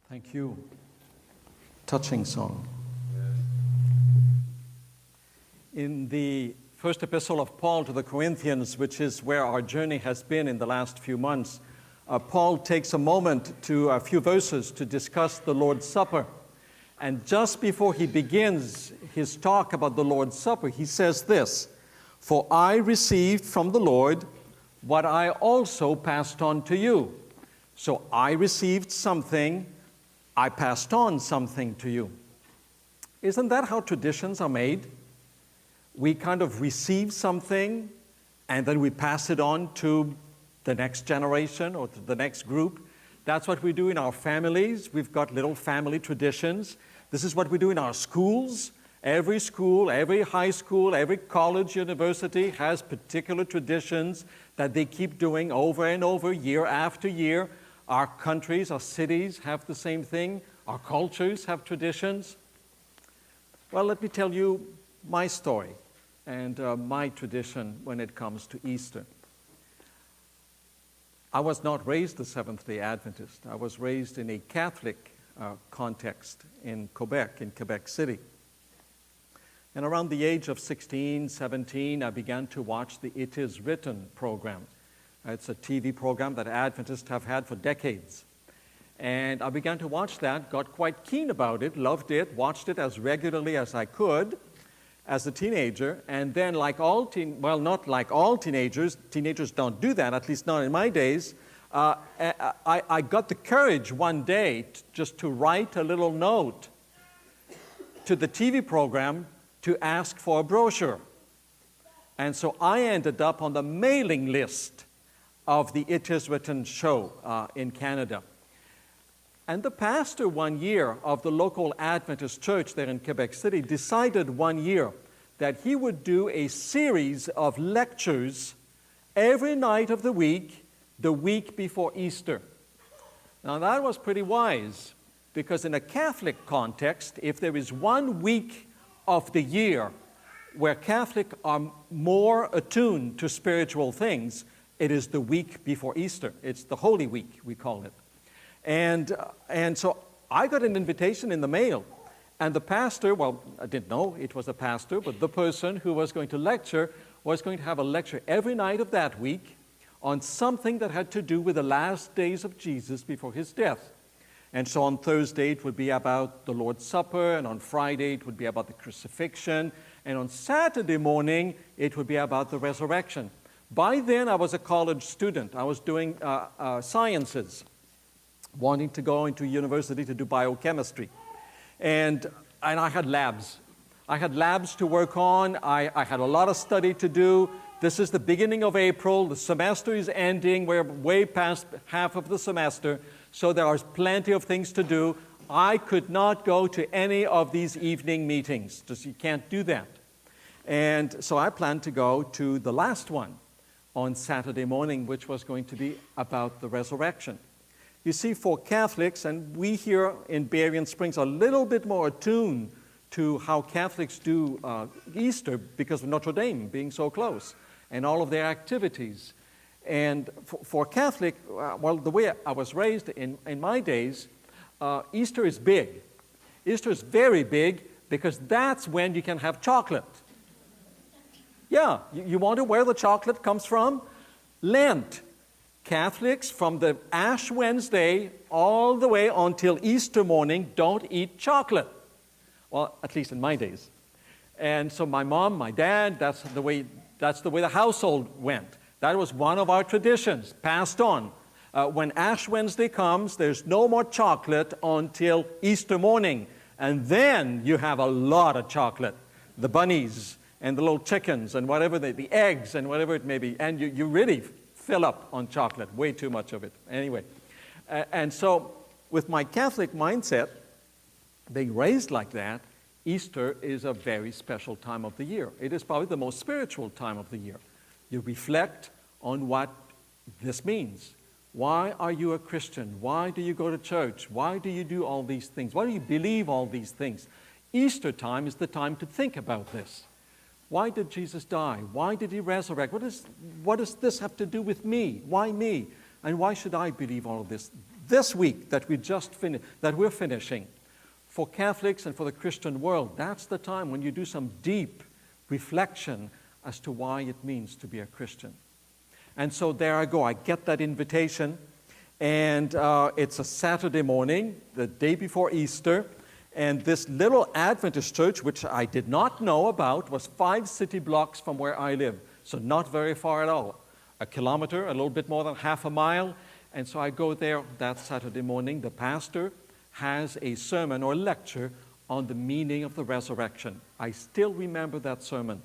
Thank you. Touching song. In the first epistle of Paul to the Corinthians, which is where our journey has been in the last few months, Paul takes a moment to a few verses to discuss the Lord's Supper. And just before he begins his talk about the Lord's Supper, he says this, "For I received from the Lord what I also passed on to you." So I received something, I passed on something to you. Isn't that how traditions are made? We kind of receive something and then we pass it on to the next generation or to the next group. That's what we do in our families. We've got little family traditions. This is what we do in our schools. Every school, every high school, every college, university has particular traditions that they keep doing over and over, year after year. Our countries, our cities have the same thing. Our cultures have traditions. Well, let me tell you my story and my tradition when it comes to Easter. I was not raised a Seventh-day Adventist. I was raised in a Catholic context in Quebec City. And around the age of 16, 17, I began to watch the It Is Written program. It's a TV program that Adventists have had for decades. And I began to watch that, got quite keen about it, loved it, watched it as regularly as I could as a teenager. And then not like all teenagers don't do that, at least not in my days. I got the courage one day just to write a little note to the TV program to ask for a brochure. And so I ended up on the mailing list of the It Is Written show in Canada. And the pastor one year of the local Adventist church there in Quebec City decided one year that he would do a series of lectures every night of the week before Easter. Now that was pretty wise, because in a Catholic context, if there is 1 week of the year where Catholics are more attuned to spiritual things, it is the week before Easter. It's the Holy Week, we call it. And so I got an invitation in the mail. And the pastor, well, I didn't know it was a pastor, but the person who was going to lecture was going to have a lecture every night of that week on something that had to do with the last days of Jesus before his death. And so on Thursday it would be about the Lord's Supper, and on Friday it would be about the crucifixion, and on Saturday morning it would be about the resurrection. By then, I was a college student. I was doing sciences, wanting to go into university to do biochemistry. And I had labs. I had labs to work on. I had a lot of study to do. This is the beginning of April. The semester is ending. We're way past half of the semester, so there are plenty of things to do. I could not go to any of these evening meetings. Just you can't do that. And so I planned to go to the last one on Saturday morning, which was going to be about the resurrection. You see, for Catholics, and we here in Berrien Springs are a little bit more attuned to how Catholics do Easter because of Notre Dame being so close and all of their activities. And for Catholic, the way I was raised in my days, Easter is big. Easter is very big because that's when you can have chocolate. Yeah, you wonder where the chocolate comes from? Lent. Catholics, from the Ash Wednesday all the way until Easter morning, don't eat chocolate. Well, at least in my days. And so my mom, my dad, that's the way the household went. That was one of our traditions, passed on. When Ash Wednesday comes, there's no more chocolate until Easter morning. And then you have a lot of chocolate. The bunnies and the little chickens and whatever, the eggs and whatever it may be. And you really fill up on chocolate, way too much of it. Anyway, and so with my Catholic mindset, being raised like that, Easter is a very special time of the year. It is probably the most spiritual time of the year. You reflect on what this means. Why are you a Christian? Why do you go to church? Why do you do all these things? Why do you believe all these things? Easter time is the time to think about this. Why did Jesus die? Why did he resurrect? What does this have to do with me? Why me? And why should I believe all of this? this week that we're finishing, for Catholics and for the Christian world, that's the time when you do some deep reflection as to why it means to be a Christian. And so there I go. I get that invitation, and it's a Saturday morning, the day before Easter, and this little Adventist church, which I did not know about, was 5 city blocks from where I live, so not very far at all. A kilometer, a little bit more than half a mile. And so I go there that Saturday morning. The pastor has a sermon or lecture on the meaning of the resurrection. I still remember that sermon,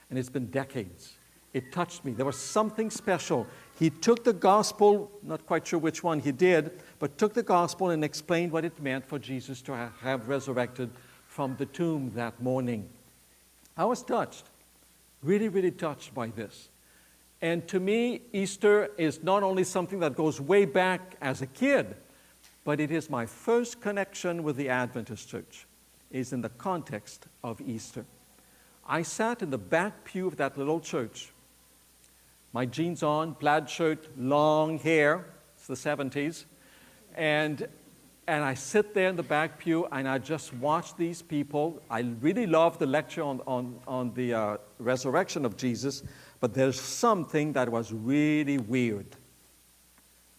and it's been decades. It touched me. There was something special. He took the gospel, not quite sure which one he did, but took the gospel and explained what it meant for Jesus to have resurrected from the tomb that morning. I was touched, really, really touched by this. And to me, Easter is not only something that goes way back as a kid, but it is my first connection with the Adventist church, is in the context of Easter. I sat in the back pew of that little church, my jeans on, plaid shirt, long hair, it's the 70s, and I sit there in the back pew and I just watch these people. I really love the lecture on the resurrection of Jesus, but there's something that was really weird.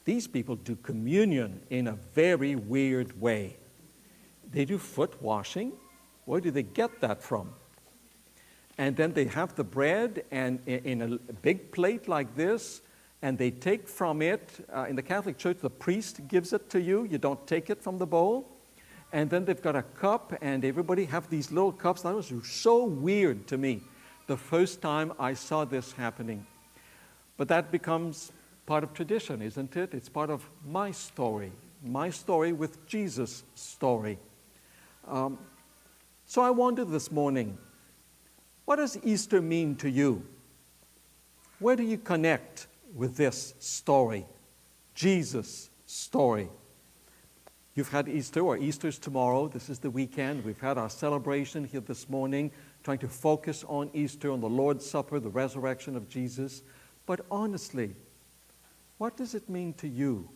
These people do communion in a very weird way. They do foot washing. Where do they get that from? And then they have the bread and in a big plate like this, and they take from it. In the Catholic Church, the priest gives it to you. You don't take it from the bowl. And then they've got a cup, and everybody have these little cups. That was so weird to me the first time I saw this happening. But that becomes part of tradition, isn't it? It's part of my story with Jesus' story. So I wondered this morning, what does Easter mean to you? Where do you connect with this story, Jesus' story? You've had Easter, or Easter's tomorrow. This is the weekend. We've had our celebration here this morning, trying to focus on Easter, on the Lord's Supper, the resurrection of Jesus. But honestly, what does it mean to you?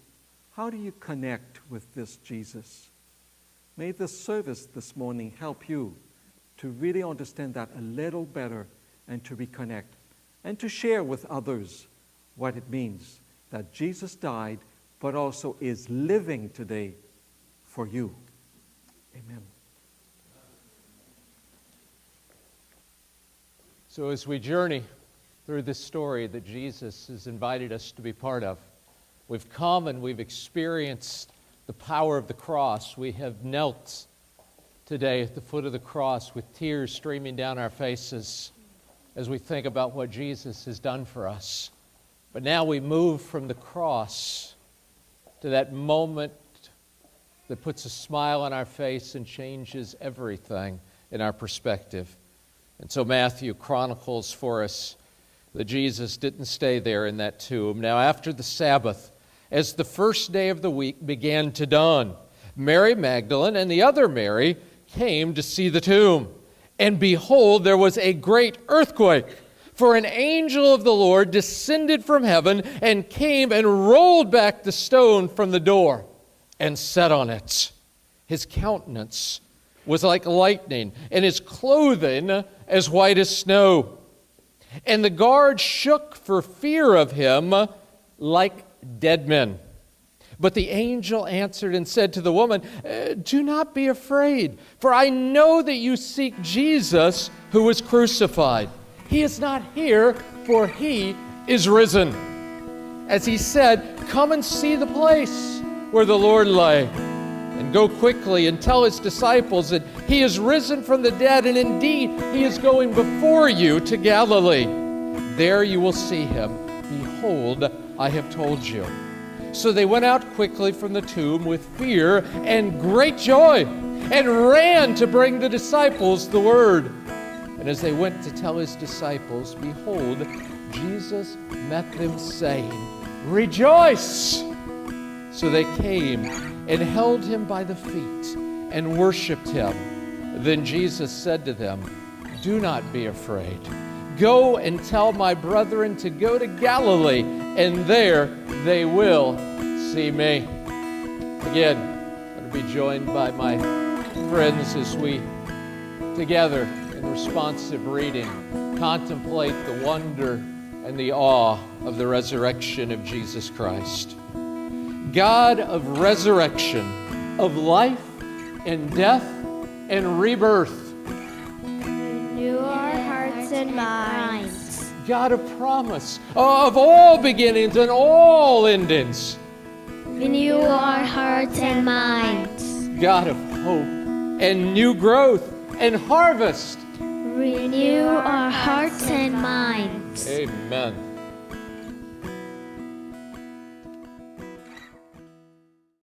How do you connect with this Jesus? May this service this morning help you to really understand that a little better and to reconnect and to share with others what it means that Jesus died but also is living today for you. Amen. So as we journey through this story that Jesus has invited us to be part of, we've come and we've experienced the power of the cross. We have knelt today at the foot of the cross with tears streaming down our faces as we think about what Jesus has done for us. But now we move from the cross to that moment that puts a smile on our face and changes everything in our perspective. And so Matthew chronicles for us that Jesus didn't stay there in that tomb. Now after the Sabbath, as the first day of the week began to dawn, Mary Magdalene and the other Mary came to see the tomb. And behold, there was a great earthquake, for an angel of the Lord descended from heaven and came and rolled back the stone from the door and sat on it. His countenance was like lightning, and his clothing as white as snow. And the guards shook for fear of him like dead men. But the angel answered and said to the woman, "Do not be afraid, for I know that you seek Jesus who was crucified. He is not here, for he is risen. As he said, come and see the place where the Lord lay. And go quickly and tell his disciples that he is risen from the dead, and indeed he is going before you to Galilee. There you will see him. Behold, I have told you." So they went out quickly from the tomb with fear and great joy, and ran to bring the disciples the word. And as they went to tell his disciples, behold, Jesus met them, saying, "Rejoice!" So they came and held him by the feet and worshipped him. Then Jesus said to them, "Do not be afraid. Go and tell my brethren to go to Galilee, and there they will see me." Again, I'm going to be joined by my friends as we, together in responsive reading, contemplate the wonder and the awe of the resurrection of Jesus Christ. God of resurrection, of life and death and rebirth. Renew our hearts and minds. God of promise, of all beginnings and all endings. Renew our hearts and minds. God of hope and new growth and harvest. Renew our hearts and minds. Amen.